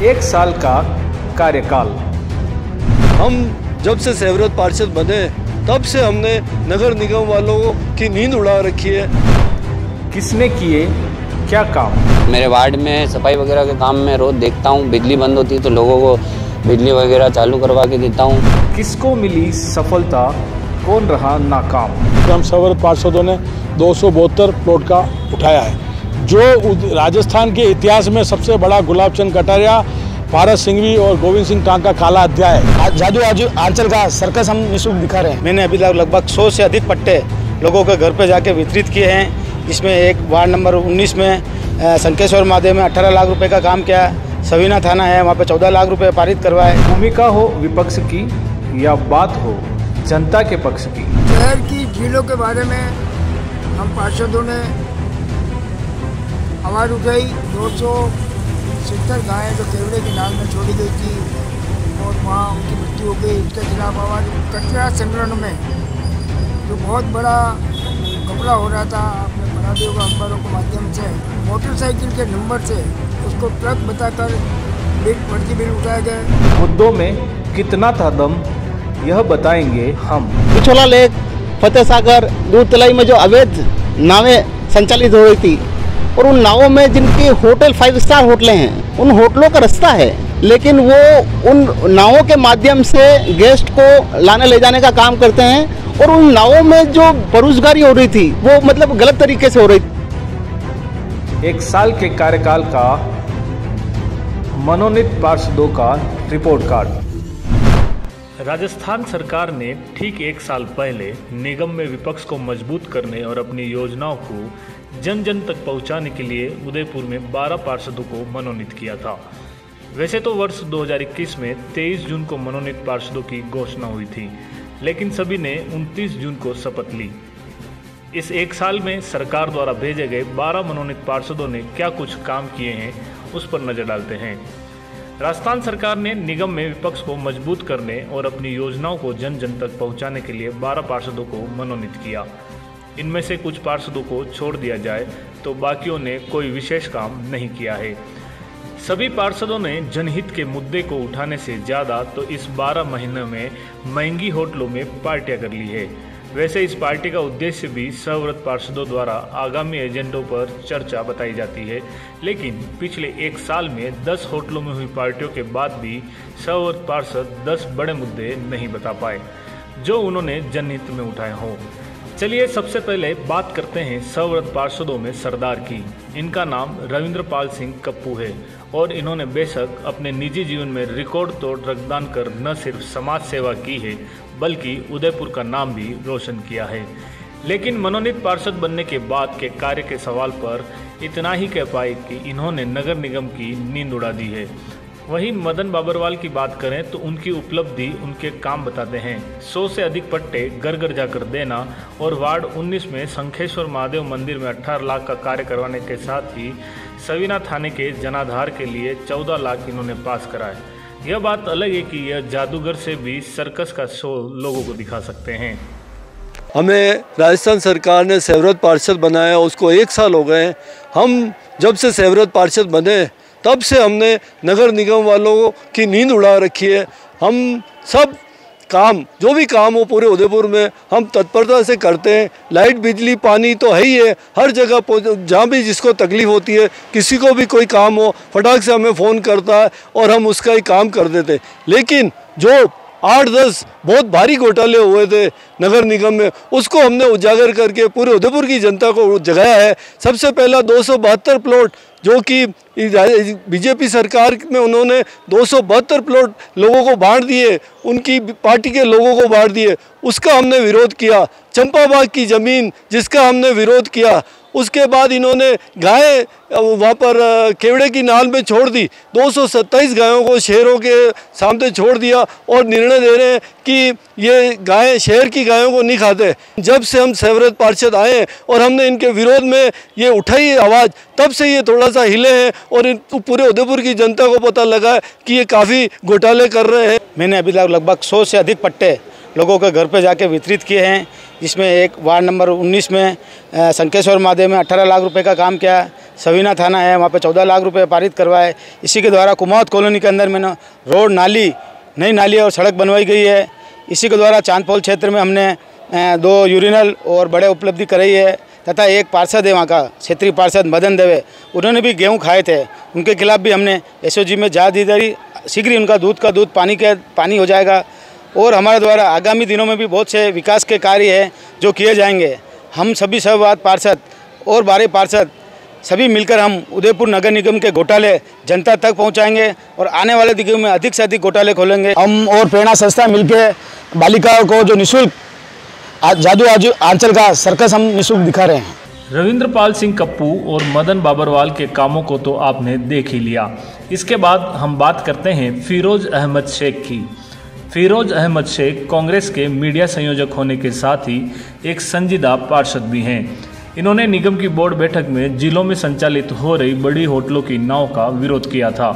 1 साल का कार्यकाल। हम जब से सेवरत पार्षद बने तब से हमने नगर निगम वालों की नींद उड़ा रखी है। किसने किए क्या काम? मेरे वार्ड में सफाई वगैरह के काम में रोज देखता हूँ, बिजली बंद होती है तो लोगों को बिजली वगैरह चालू करवा के देता हूँ। किसको मिली सफलता, कौन रहा नाकाम? हम सेवरत पार्षदों ने 272 प्लॉट का उठाया है, जो राजस्थान के इतिहास में सबसे बड़ा गुलाब चंद कटारिया, भारत सिंघवी और गोविंद सिंह टांग का काला अध्याय है। जादू आंचल का सर्कस हम निःशुल्क दिखा रहे हैं। मैंने अभी तक लगभग 100 से अधिक पट्टे लोगों के घर पे जाके वितरित किए हैं, जिसमें एक वार्ड नंबर 19 में संकेश्वर महादेव में 18 लाख रुपए का काम किया। सवीना थाना है, वहाँ पे 14 लाख रुपए पारित करवाए। भूमिका हो विपक्ष की या बात हो जनता के पक्ष की। शहर की झीलों के बारे में हम पार्षदों ने आवाज़ उठाई। 270 गायें जो केवड़े की नाल में छोड़ी गई थी और वहाँ उनकी मृत्यु हो गई, इसके खिलाफ आवाज़। कचरा संग्रहण में जो बहुत बड़ा घपला हो रहा था, आपने बना दिया होगा अखबारों के माध्यम से, मोटरसाइकिल के नंबर से उसको ट्रक बताकर फर्जी बिल उठाए गए। मुद्दों में कितना था दम, यह बताएंगे हम। पिछोला लेक, फतेह सागर, दूध तलाई में जो अवैध नावें संचालित हो रही थी और उन नावों में जिनकी होटल 5 स्टार होटलें हैं, उन होटलों का रास्ता है, लेकिन वो उन नावों के माध्यम से गेस्ट को लाने ले जाने का काम करते हैं और उन नावों में जो बेरोजगारी हो रही थी वो मतलब गलत तरीके से हो रही थी। 1 साल के कार्यकाल का मनोनीत पार्षदों का रिपोर्ट कार्ड। राजस्थान सरकार ने ठीक 1 साल पहले निगम में विपक्ष को मजबूत करने और अपनी योजनाओं को जन जन तक पहुंचाने के लिए उदयपुर में 12 पार्षदों को मनोनीत किया था। वैसे तो वर्ष 2021 में 23 जून को मनोनीत पार्षदों की घोषणा हुई थी, लेकिन सभी ने 29 जून को शपथ ली। इस 1 साल में सरकार द्वारा भेजे गए 12 मनोनीत पार्षदों ने क्या कुछ काम किए हैं, उस पर नजर डालते हैं। राजस्थान सरकार ने निगम में विपक्ष को मजबूत करने और अपनी योजनाओं को जन जन तक पहुंचाने के लिए 12 पार्षदों को मनोनीत किया। इनमें से कुछ पार्षदों को छोड़ दिया जाए तो बाकियों ने कोई विशेष काम नहीं किया है। सभी पार्षदों ने जनहित के मुद्दे को उठाने से ज़्यादा तो इस 12 महीने में महंगी होटलों में पार्टियां कर ली है। वैसे इस पार्टी का उद्देश्य भी सेवरत पार्षदों द्वारा आगामी एजेंडों पर चर्चा बताई जाती है, लेकिन पिछले 1 साल में 10 होटलों में हुई पार्टियों के बाद भी सेवरत पार्षद 10 बड़े मुद्दे नहीं बता पाए जो उन्होंने जनहित में उठाए हों। चलिए सबसे पहले बात करते हैं सेवरत पार्षदों में सरदार की। इनका नाम रविंद्रपाल सिंह कप्पू है और इन्होंने बेशक अपने निजी जीवन में रिकॉर्ड तोड़ रक्तदान कर न सिर्फ समाज सेवा की है बल्कि उदयपुर का नाम भी रोशन किया है। लेकिन मनोनीत पार्षद बनने के बाद के कार्य के सवाल पर इतना ही कह पाए कि इन्होंने नगर निगम की नींद उड़ा दी है। वहीं मदन बाबरवाल की बात करें तो उनकी उपलब्धि उनके काम बताते हैं। 100 से अधिक पट्टे घर घर जाकर देना और वार्ड 19 में शंखेश्वर महादेव मंदिर में 18 लाख का कार्य करवाने के साथ ही सवीना थाने के जनाधार के लिए 14 लाख इन्होंने पास कराए। यह बात अलग है कि यह जादूगर से भी सर्कस का शो लोगों को दिखा सकते हैं। हमें राजस्थान सरकार ने सेवरत पार्षद बनाया, उसको 1 साल हो गए। हम जब से सेवरत पार्षद बने तब से हमने नगर निगम वालों की नींद उड़ा रखी है। हम सब काम, जो भी काम हो पूरे उदयपुर में हम तत्परता से करते हैं। लाइट, बिजली, पानी तो है ही है, हर जगह जहाँ भी जिसको तकलीफ होती है, किसी को भी कोई काम हो फटाक से हमें फ़ोन करता है और हम उसका ही काम कर देते। लेकिन जो 8-10 बहुत भारी घोटाले हुए थे नगर निगम में, उसको हमने उजागर करके पूरे उदयपुर की जनता को जगाया है। सबसे पहला 272 प्लॉट जो कि बीजेपी सरकार में उन्होंने 272 प्लॉट लोगों को बांट दिए, उनकी पार्टी के लोगों को बांट दिए, उसका हमने विरोध किया। चंपाबाग की ज़मीन जिसका हमने विरोध किया, उसके बाद इन्होंने गाय वहाँ पर केवड़े की नाल में छोड़ दी। 227 गायों को शहरों के सामने छोड़ दिया और निर्णय दे रहे हैं कि ये गायें शहर की गायों को नहीं खाते। जब से हम सेवरत पार्षद आए और हमने इनके विरोध में ये उठाई आवाज़, तब से ये थोड़ा सा हिले हैं और पूरे उदयपुर की जनता को पता लगा है कि ये काफ़ी घोटाले कर रहे हैं। मैंने अभी तक लगभग 100 से अधिक पट्टे लोगों के घर पे जाके वितरित किए हैं, जिसमें एक वार्ड नंबर 19 में संकेश्वर महादेव में 18 लाख रुपए का काम किया। सवीना थाना है, वहाँ पे 14 लाख रुपए पारित करवाए। इसी के द्वारा कुमावत कॉलोनी के अंदर मैंने रोड, नाली, नई नाली और सड़क बनवाई गई है। इसी के द्वारा चांदपोल क्षेत्र में हमने 2 यूरिनल और बड़े उपलब्धि कराई है। तथा एक पार्षद है वहाँ का, क्षेत्रीय पार्षद मदन देवे, उन्होंने भी गेहूँ खाए थे, उनके खिलाफ भी हमने एसओजी में जा दी थी। शीघ्र ही उनका दूध का दूध, पानी हो जाएगा। और हमारे द्वारा आगामी दिनों में भी बहुत से विकास के कार्य हैं जो किए जाएंगे। हम सभी सर्ववाद पार्षद और 12 पार्षद सभी मिलकर हम उदयपुर नगर निगम के घोटाले जनता तक पहुंचाएंगे और आने वाले दिनों में अधिक से अधिक घोटाले खोलेंगे। हम और प्रेरणा संस्था मिलकर बालिकाओं को जो निःशुल्क जादू आंचल का सर्कस हम निःशुल्क दिखा रहे हैं। रविंद्र पाल सिंह कप्पू और मदन बाबरवाल के कामों को तो आपने देख ही लिया। इसके बाद हम बात करते हैं फिरोज अहमद शेख की। फिरोज अहमद शेख कांग्रेस के मीडिया संयोजक होने के साथ ही एक संजीदा पार्षद भी हैं। इन्होंने निगम की बोर्ड बैठक में जिलों में संचालित हो रही बड़ी होटलों की नाव का विरोध किया था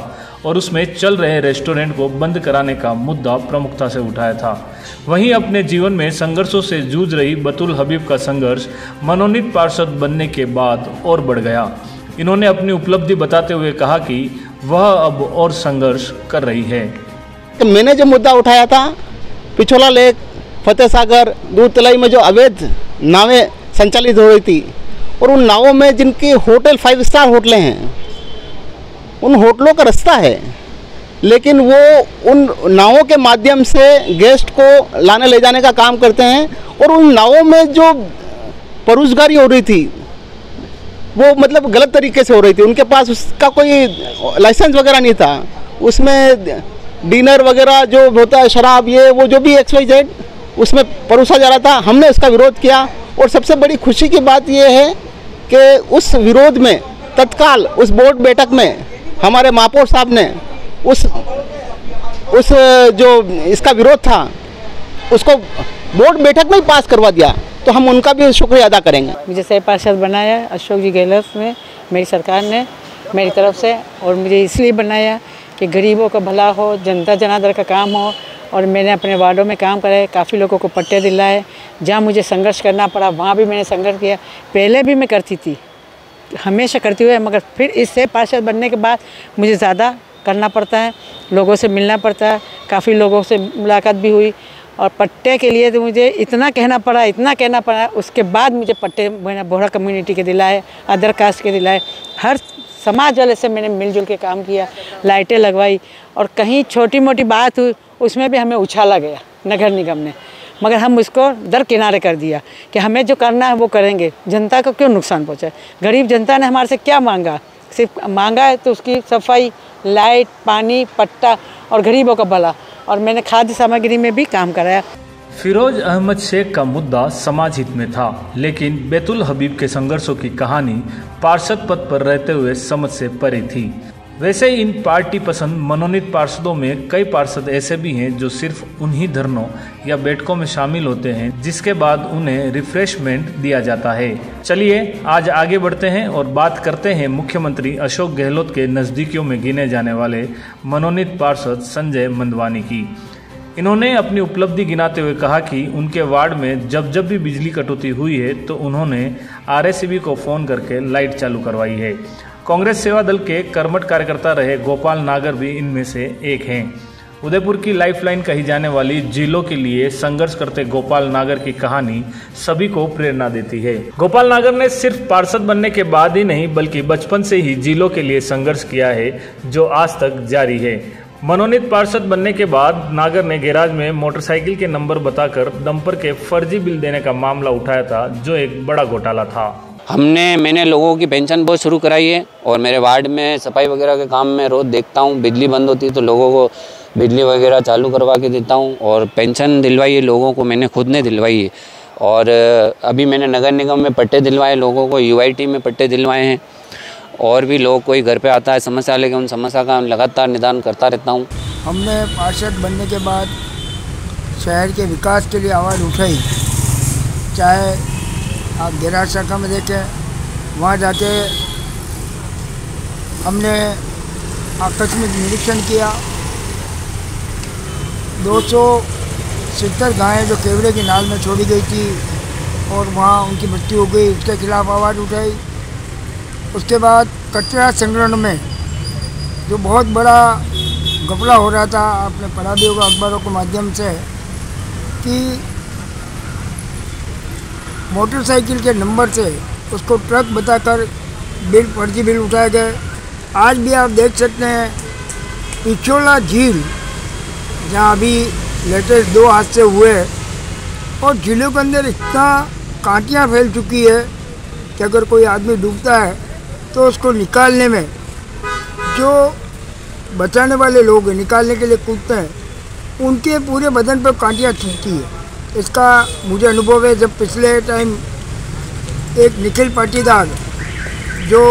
और उसमें चल रहे रेस्टोरेंट को बंद कराने का मुद्दा प्रमुखता से उठाया था। वहीं अपने जीवन में संघर्षों से जूझ रही बतुल हबीब का संघर्ष मनोनीत पार्षद बनने के बाद और बढ़ गया। इन्होंने अपनी उपलब्धि बताते हुए कहा कि वह अब और संघर्ष कर रही है। मैंने जो मुद्दा उठाया था, पिछोला लेक, फतेह सागर, दूध तलाई में जो अवैध नावें संचालित हो रही थी और उन नावों में जिनकी होटल 5 स्टार होटलें हैं, उन होटलों का रास्ता है, लेकिन वो उन नावों के माध्यम से गेस्ट को लाने ले जाने का काम करते हैं। और उन नावों में जो परोसगारी हो रही थी वो मतलब गलत तरीके से हो रही थी। उनके पास उसका कोई लाइसेंस वगैरह नहीं था। उसमें डिनर वगैरह जो होता है, शराब, ये वो जो भी XYZ उसमें परोसा जा रहा था। हमने उसका विरोध किया और सबसे बड़ी खुशी की बात ये है कि उस विरोध में तत्काल उस बोर्ड बैठक में हमारे महापौर साहब ने उस जो इसका विरोध था उसको बोर्ड बैठक में ही पास करवा दिया। तो हम उनका भी शुक्रिया अदा करेंगे। मुझे सह पार्षद बनाया अशोक जी गहलोत ने, मेरी सरकार ने मेरी तरफ से, और मुझे इसलिए बनाया कि गरीबों का भला हो, जनता जनार्दन का काम हो। और मैंने अपने वार्डों में काम करे, काफ़ी लोगों को पट्टे दिलाए। जहाँ मुझे संघर्ष करना पड़ा वहाँ भी मैंने संघर्ष किया। पहले भी मैं करती थी, हमेशा करती हुई, मगर फिर इससे पार्षद बनने के बाद मुझे ज़्यादा करना पड़ता है, लोगों से मिलना पड़ता है। काफ़ी लोगों से मुलाकात भी हुई और पट्टे के लिए तो मुझे इतना कहना पड़ा। उसके बाद मुझे पट्टे मैंने बोहरा कम्युनिटी के दिलाए, अदर कास्ट के दिलाए। हर समाज वाले से मैंने मिलजुल के काम किया, लाइटें लगवाई। और कहीं छोटी मोटी बात हुई उसमें भी हमें उछाला गया नगर निगम ने, मगर हम उसको दरकिनारे कर दिया कि हमें जो करना है वो करेंगे। जनता को क्यों नुकसान पहुँचाए? गरीब जनता ने हमारे से क्या मांगा? सिर्फ मांगा है तो उसकी सफाई, लाइट, पानी, पट्टा और गरीबों का भला। और मैंने खाद्य सामग्री में भी काम कराया। फिरोज अहमद शेख का मुद्दा समाज हित में था, लेकिन बेतुल हबीब के संघर्षों की कहानी पार्षद पद पर रहते हुए समझ से परे थी। वैसे इन पार्टी पसंद मनोनीत पार्षदों में कई पार्षद ऐसे भी हैं जो सिर्फ उन्हीं धरनों या बैठकों में शामिल होते हैं जिसके बाद उन्हें रिफ्रेशमेंट दिया जाता है। चलिए आज आगे बढ़ते हैं और बात करते हैं मुख्यमंत्री अशोक गहलोत के नज़दीकियों में गिने जाने वाले मनोनीत पार्षद संजय मंदवानी की। इन्होंने अपनी उपलब्धि गिनाते हुए कहा कि उनके वार्ड में जब भी बिजली कटौती हुई है तो उन्होंने RSCB को फ़ोन करके लाइट चालू करवाई है। कांग्रेस सेवा दल के कर्मठ कार्यकर्ता रहे गोपाल नागर भी इनमें से एक हैं। उदयपुर की लाइफलाइन कही जाने वाली जिलों के लिए संघर्ष करते गोपाल नागर की कहानी सभी को प्रेरणा देती है। गोपाल नागर ने सिर्फ पार्षद बनने के बाद ही नहीं बल्कि बचपन से ही जिलों के लिए संघर्ष किया है जो आज तक जारी है। मनोनीत पार्षद बनने के बाद नागर ने गैराज में मोटरसाइकिल के नंबर बताकर डंपर के फर्जी बिल देने का मामला उठाया था जो एक बड़ा घोटाला था। मैंने लोगों की पेंशन बहुत शुरू कराई है और मेरे वार्ड में सफाई वगैरह के काम में रोज़ देखता हूँ। बिजली बंद होती है तो लोगों को बिजली वगैरह चालू करवा के देता हूँ और पेंशन दिलवाई है लोगों को, मैंने खुद ने दिलवाई है। और अभी मैंने नगर निगम में पट्टे दिलवाए लोगों को, UIT में पट्टे दिलवाए हैं। और भी लोग कोई घर पे आता है समस्या लेके, उन समस्या का लगातार निदान करता रहता हूँ। हमने पार्षद बनने के बाद शहर के विकास के लिए आवाज़ उठाई। चाहे आप गैराज शाखा में देखें, वहाँ जाके हमने आकस्मिक निरीक्षण किया। 70 गायें जो केवड़े की नाल में छोड़ी गई थी और वहाँ उनकी मृत्यु हो गई, उसके खिलाफ आवाज़ उठाई। उसके बाद कचरा संग्रहण में जो बहुत बड़ा घपला हो रहा था, आपने पढ़ा भी होगा अखबारों के माध्यम से, कि मोटरसाइकिल के नंबर से उसको ट्रक बताकर फर्जी बिल उठाए गए। आज भी आप देख सकते हैं पिछोला झील, जहाँ अभी लेटेस्ट 2 हादसे हुए, और झीलों के अंदर इतना कांटियाँ फैल चुकी है कि अगर कोई आदमी डूबता है तो उसको निकालने में जो बचाने वाले लोग निकालने के लिए कूदते हैं, उनके पूरे बदन पर कांटियाँ चुभती है। इसका मुझे अनुभव है। जब पिछले टाइम एक निखिल पाटीदार जो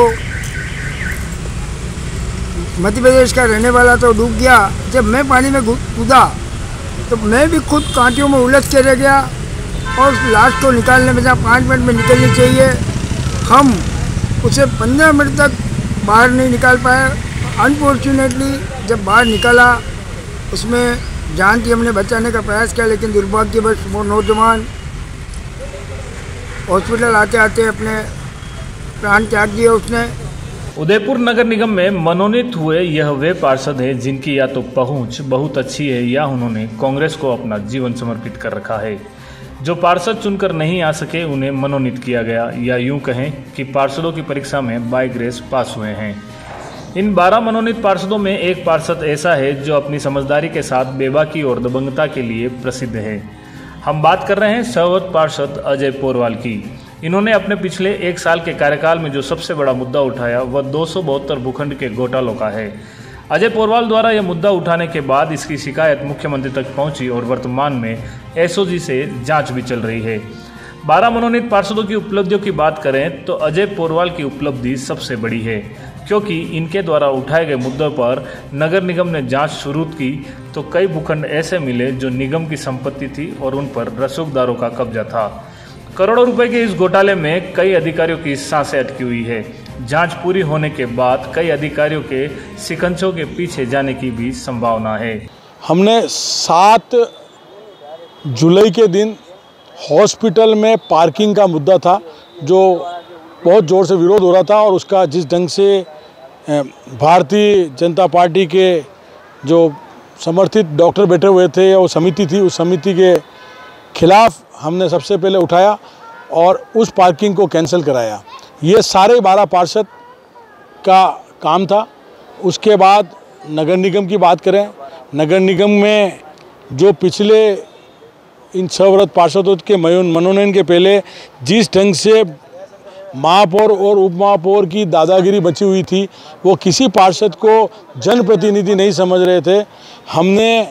मध्य प्रदेश का रहने वाला तो डूब गया, जब मैं पानी में कूदा तो मैं भी खुद कांटियों में उलझ के रह गया, और उस लाश को निकालने में जहाँ 5 मिनट में निकलनी चाहिए, हम उसे 15 मिनट तक बाहर नहीं निकाल पाए। अनफॉर्चुनेटली जब बाहर निकाला, उसमें जान थी, हमने बचाने का प्रयास किया, लेकिन दुर्भाग्यवश वो नौजवान हॉस्पिटल आते आते अपने प्राण त्याग दिए उसने। उदयपुर नगर निगम में मनोनीत हुए यह वे पार्षद हैं जिनकी या तो पहुंच बहुत अच्छी है या उन्होंने कांग्रेस को अपना जीवन समर्पित कर रखा है। जो पार्षद चुनकर नहीं आ सके उन्हें मनोनीत किया गया, या यूं कहें कि पार्षदों की परीक्षा में बाय ग्रेस पास हुए हैं। इन 12 मनोनीत पार्षदों में एक पार्षद ऐसा है जो अपनी समझदारी के साथ बेबाकी और दबंगता के लिए प्रसिद्ध है। हम बात कर रहे हैं सर्वोच्च पार्षद अजय पोरवाल की। इन्होंने अपने पिछले 1 साल के कार्यकाल में जो सबसे बड़ा मुद्दा उठाया वह 272 भूखंड के घोटालों का है। अजय पोरवाल द्वारा यह मुद्दा उठाने के बाद इसकी शिकायत मुख्यमंत्री तक पहुंची और वर्तमान में एसओजी से जांच भी चल रही है। 12 मनोनीत पार्षदों की उपलब्धियों की बात करें तो अजय पोरवाल की उपलब्धि सबसे बड़ी है, क्योंकि इनके द्वारा उठाए गए मुद्दों पर नगर निगम ने जांच शुरू की तो कई भूखंड ऐसे मिले जो निगम की संपत्ति थी और उन पर रसूखदारों का कब्जा था। करोड़ों रुपए के इस घोटाले में कई अधिकारियों की सांसें अटकी हुई है। जांच पूरी होने के बाद कई अधिकारियों के शिकंजों के पीछे जाने की भी संभावना है। हमने 7 जुलाई के दिन हॉस्पिटल में पार्किंग का मुद्दा था, जो बहुत ज़ोर से विरोध हो रहा था, और उसका जिस ढंग से भारतीय जनता पार्टी के जो समर्थित डॉक्टर बैठे हुए थे, वो समिति थी, उस समिति के खिलाफ हमने सबसे पहले उठाया और उस पार्किंग को कैंसिल कराया। ये सारे 12 पार्षद का काम था। उसके बाद नगर निगम की बात करें, नगर निगम में जो पिछले इन 6 व्रत पार्षदों के मनोनयन के पहले जिस ढंग से महापौर और उप महापौर की दादागिरी बची हुई थी, वो किसी पार्षद को जनप्रतिनिधि नहीं समझ रहे थे। हमने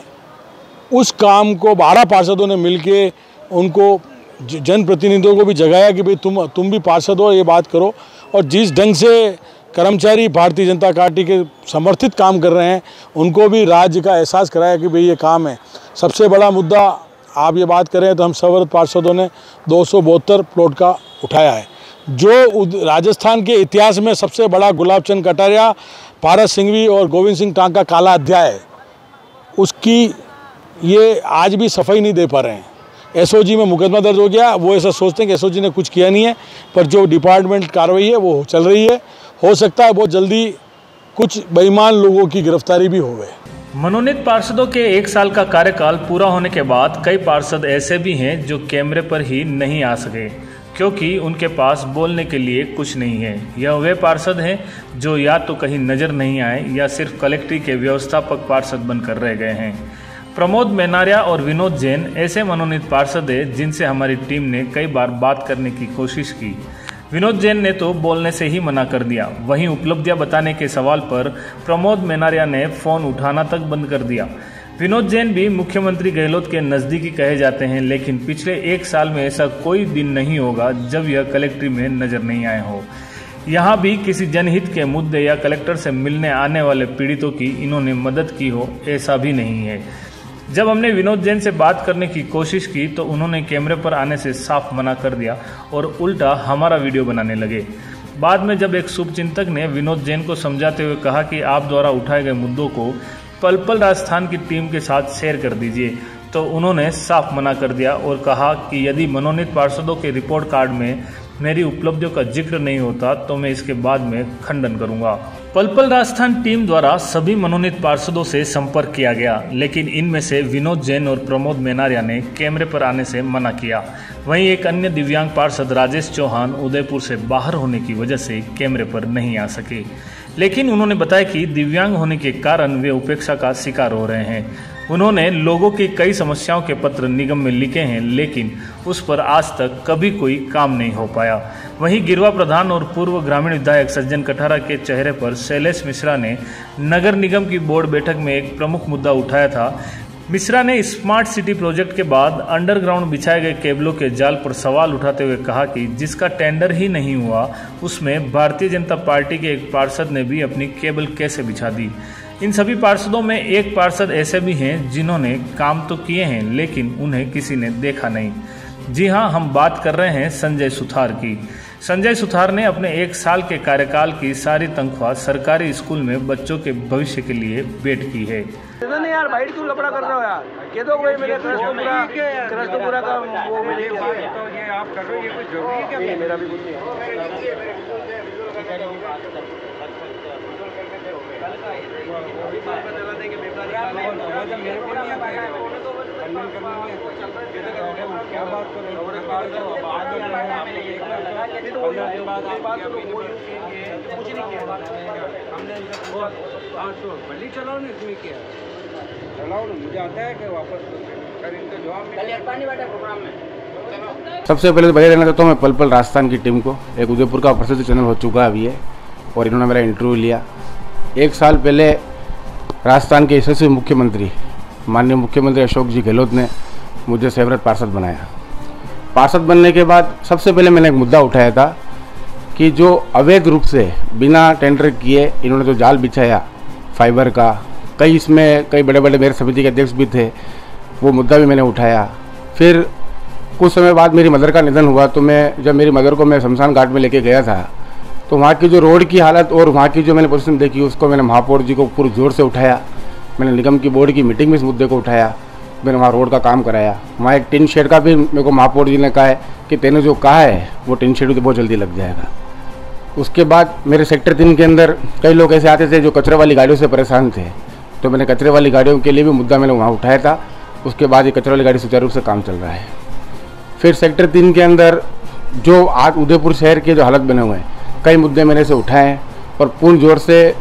उस काम को 12 पार्षदों ने मिलके उनको जनप्रतिनिधियों को भी जगाया कि भाई तुम भी पार्षद हो, ये बात करो। और जिस ढंग से कर्मचारी भारतीय जनता पार्टी के समर्थित काम कर रहे हैं, उनको भी राज्य का एहसास कराया कि भाई ये काम है। सबसे बड़ा मुद्दा आप ये बात करें तो हम सर्वोच्च पार्षदों ने 272 प्लॉट का उठाया है, जो राजस्थान के इतिहास में सबसे बड़ा गुलाब चंद कटारिया, पारस सिंघवी और गोविंद सिंह टांका काला अध्याय है, उसकी ये आज भी सफाई नहीं दे पा रहे हैं। एसओजी में मुकदमा दर्ज हो गया, वो ऐसा सोचते हैं कि एसओजी ने कुछ किया नहीं है, पर जो डिपार्टमेंट कार्रवाई है वो चल रही है। हो सकता है बहुत जल्दी कुछ बेईमान लोगों की गिरफ्तारी भी हो गए। मनोनीत पार्षदों के 1 साल का कार्यकाल पूरा होने के बाद कई पार्षद ऐसे भी हैं जो कैमरे पर ही नहीं आ सके, क्योंकि उनके पास बोलने के लिए कुछ नहीं है। यह वे पार्षद हैं जो या तो कहीं नज़र नहीं आए या सिर्फ कलेक्ट्री के व्यवस्थापक पार्षद बनकर रह गए हैं। प्रमोद मेनारिया और विनोद जैन ऐसे मनोनीत पार्षद हैं जिनसे हमारी टीम ने कई बार बात करने की कोशिश की। विनोद जैन ने तो बोलने से ही मना कर दिया, वहीं उपलब्धियां बताने के सवाल पर प्रमोद मेनारिया ने फ़ोन उठाना तक बंद कर दिया। विनोद जैन भी मुख्यमंत्री गहलोत के नज़दीकी कहे जाते हैं, लेकिन पिछले 1 साल में ऐसा कोई दिन नहीं होगा जब यह कलेक्ट्री में नज़र नहीं आए हो। यहाँ भी किसी जनहित के मुद्दे या कलेक्टर से मिलने आने वाले पीड़ितों की इन्होंने मदद की हो, ऐसा भी नहीं है। जब हमने विनोद जैन से बात करने की कोशिश की तो उन्होंने कैमरे पर आने से साफ मना कर दिया और उल्टा हमारा वीडियो बनाने लगे। बाद में जब एक शुभचिंतक ने विनोद जैन को समझाते हुए कहा कि आप द्वारा उठाए गए मुद्दों को पल पल राजस्थान की टीम के साथ शेयर कर दीजिए, तो उन्होंने साफ मना कर दिया और कहा कि यदि मनोनीत पार्षदों के रिपोर्ट कार्ड में मेरी उपलब्धियों का जिक्र नहीं होता तो मैं इसके बाद में खंडन करूंगा। पल पल राजस्थान टीम द्वारा सभी मनोनीत पार्षदों से संपर्क किया गया, लेकिन इनमें से विनोद जैन और प्रमोद मेनारिया ने कैमरे पर आने से मना किया। वहीं एक अन्य दिव्यांग पार्षद राजेश चौहान उदयपुर से बाहर होने की वजह से कैमरे पर नहीं आ सके, लेकिन उन्होंने बताया कि दिव्यांग होने के कारण वे उपेक्षा का शिकार हो रहे हैं। उन्होंने लोगों की कई समस्याओं के पत्र निगम में लिखे हैं, लेकिन उस पर आज तक कभी कोई काम नहीं हो पाया। वहीं गिरवा प्रधान और पूर्व ग्रामीण विधायक सज्जन कठारा के चेहरे पर शैलेश मिश्रा ने नगर निगम की बोर्ड बैठक में एक प्रमुख मुद्दा उठाया था। मिश्रा ने स्मार्ट सिटी प्रोजेक्ट के बाद अंडरग्राउंड बिछाए गए केबलों के जाल पर सवाल उठाते हुए कहा कि जिसका टेंडर ही नहीं हुआ उसमें भारतीय जनता पार्टी के एक पार्षद ने भी अपनी केबल कैसे बिछा दी। इन सभी पार्षदों में एक पार्षद ऐसे भी हैं जिन्होंने काम तो किए हैं लेकिन उन्हें किसी ने देखा नहीं। जी हां, हम बात कर रहे हैं संजय सुथार की। संजय सुथार ने अपने 1 साल के कार्यकाल की सारी तनख्वाह सरकारी स्कूल में बच्चों के भविष्य के लिए बेट की है। नहीं यार, भाई तू लफड़ा कर रहे हो यार, कह दो भाई मेरे पूरा का वो मिले तो ये आप कर रहे हो, ये कोई जरूरी है क्या? मेरा भी कुछ नहीं क्या बात कर रहे चलाओ ना, इसमें क्या चलाओ ना, मुझे आता है कि वापस कर इनका जवाब। सबसे पहले तो बधाई देना चाहता हूँ मैं पल पल राजस्थान की टीम को। एक उदयपुर का प्रसिद्ध चैनल हो चुका है अभी है, और इन्होंने मेरा इंटरव्यू लिया। 1 साल पहले राजस्थान के यशस्वी मुख्यमंत्री माननीय मुख्यमंत्री अशोक जी गहलोत ने मुझे सेवरत पार्षद बनाया। पार्षद बनने के बाद सबसे पहले मैंने एक मुद्दा उठाया था कि जो अवैध रूप से बिना टेंडर किए इन्होंने जो जाल बिछाया फाइबर का, कई बड़े बड़े मेरे समिति के अध्यक्ष भी थे, वो मुद्दा भी मैंने उठाया। फिर कुछ समय बाद मेरी मदर का निधन हुआ, तो जब मेरी मदर को मैं शमशान घाट में लेके गया था तो वहाँ की जो रोड की हालत और वहाँ की जो मैंने पोजीशन देखी उसको मैंने महापौर जी को पूरे जोर से उठाया। मैंने निगम की बोर्ड की मीटिंग में इस मुद्दे को उठाया। मैंने वहाँ रोड का काम कराया। वहाँ एक टिन शेड का भी मेरे को महापौर जी ने कहा है कि तेने जो कहा है वो टिन शेड तो बहुत जल्दी लग जाएगा। उसके बाद मेरे सेक्टर 3 के अंदर कई लोग ऐसे आते थे जो कचरे वाली गाड़ियों से परेशान थे, तो मैंने कचरे वाली गाड़ियों के लिए भी मुद्दा मैंने वहाँ उठाया था। उसके बाद ये कचरे वाली गाड़ी सुचारू रूप से काम चल रहा है। फिर सेक्टर 3 के अंदर जो आज उदयपुर शहर के जो हालत बने हुए हैं, कई मुद्दे मैंने से उठाए हैं और पूर्ण जोर से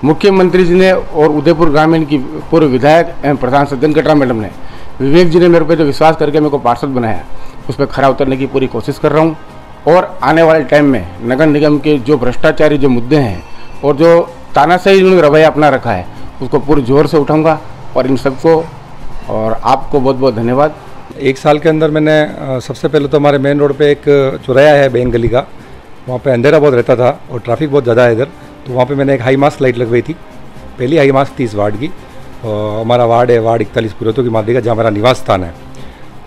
मुख्यमंत्री जी ने और उदयपुर ग्रामीण की पूर्व विधायक एवं प्रधान सज्जन कटरा मैडम ने, विवेक जी ने मेरे पे जो विश्वास करके मेरे को पार्षद बनाया, उस पर खरा उतरने की पूरी कोशिश कर रहा हूँ। और आने वाले टाइम में नगर निगम के जो भ्रष्टाचारी जो मुद्दे हैं और जो तानाशाही उन्होंने रवैया अपना रखा है उसको पूरे जोर से उठाऊँगा। और इन सबको और आपको बहुत बहुत धन्यवाद। 1 साल के अंदर मैंने सबसे पहले तो हमारे मेन रोड पे एक चौराया है बेन गली का, वहाँ पे अंधेरा बहुत रहता था और ट्रैफिक बहुत ज़्यादा है इधर, तो वहाँ पे मैंने एक हाई मास्क लाइट लगवाई थी। पहली हाई मास्क थी इस वार्ड की, और हमारा वार्ड है वार्ड 41 पुरोहितों की मादरी का, जहाँ मेरा निवास स्थान है।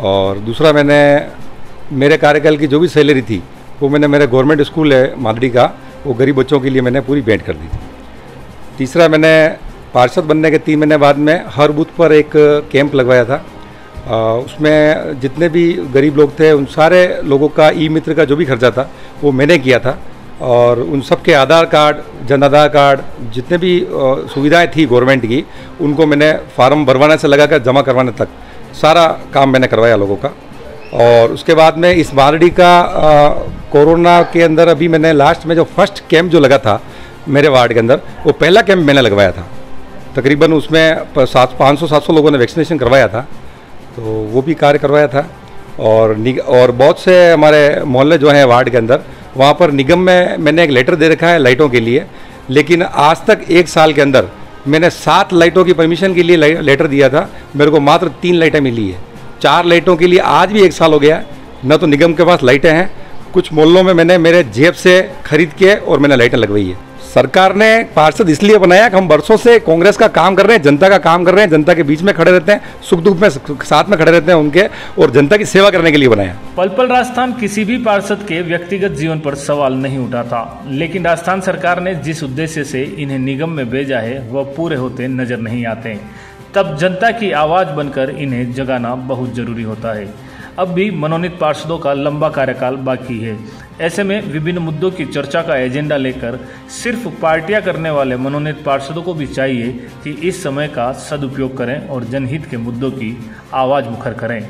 और दूसरा मैंने मेरे कार्यकाल की जो भी सैलरी थी वो मैंने मेरे गवर्नमेंट स्कूल है मादरी का, वो गरीब बच्चों के लिए मैंने पूरी भेंट कर दी थी। तीसरा मैंने पार्षद बनने के 3 महीने बाद में हर बूथ पर एक कैंप लगवाया था। उसमें जितने भी गरीब लोग थे उन सारे लोगों का ई मित्र का जो भी खर्चा था वो मैंने किया था, और उन सब के आधार कार्ड, जन आधार कार्ड, जितने भी सुविधाएं थी गवर्नमेंट की, उनको मैंने फार्म भरवाने से लगाकर जमा करवाने तक सारा काम मैंने करवाया लोगों का। और उसके बाद में इस मारडी का कोरोना के अंदर अभी मैंने लास्ट में जो फर्स्ट कैंप जो लगा था मेरे वार्ड के अंदर, वो पहला कैंप मैंने लगवाया था। तकरीबन उसमें 500-700 लोगों ने वैक्सीनेशन करवाया था, तो वो भी कार्य करवाया था। और बहुत से हमारे मोहल्ले जो हैं वार्ड के अंदर, वहाँ पर निगम में मैंने एक लेटर दे रखा है लाइटों के लिए, लेकिन आज तक 1 साल के अंदर मैंने 7 लाइटों की परमिशन के लिए लेटर दिया था, मेरे को मात्र 3 लाइटें मिली है। 4 लाइटों के लिए आज भी 1 साल हो गया, न तो निगम के पास लाइटें हैं, कुछ मोहल्लों में मैंने मेरे जेब से खरीद के और मैंने लाइटें लगवाई है। सरकार ने पार्षद इसलिए बनाया कि हम वर्षों से कांग्रेस का काम कर रहे हैं, जनता का काम कर रहे हैं, जनता के बीच में खड़े रहते हैं, सुख दुख में साथ में खड़े रहते हैं उनके, और जनता की सेवा करने के लिए बनाया। पल पल राजस्थान किसी भी पार्षद के व्यक्तिगत जीवन पर सवाल नहीं उठाता, लेकिन राजस्थान सरकार ने जिस उद्देश्य से इन्हें निगम में भेजा है वह पूरे होते नजर नहीं आते। तब जनता की आवाज़ बनकर इन्हें जगाना बहुत ज़रूरी होता है। अब भी मनोनीत पार्षदों का लंबा कार्यकाल बाकी है। ऐसे में विभिन्न मुद्दों की चर्चा का एजेंडा लेकर सिर्फ पार्टियां करने वाले मनोनीत पार्षदों को भी चाहिए कि इस समय का सदुपयोग करें और जनहित के मुद्दों की आवाज़ मुखर करें।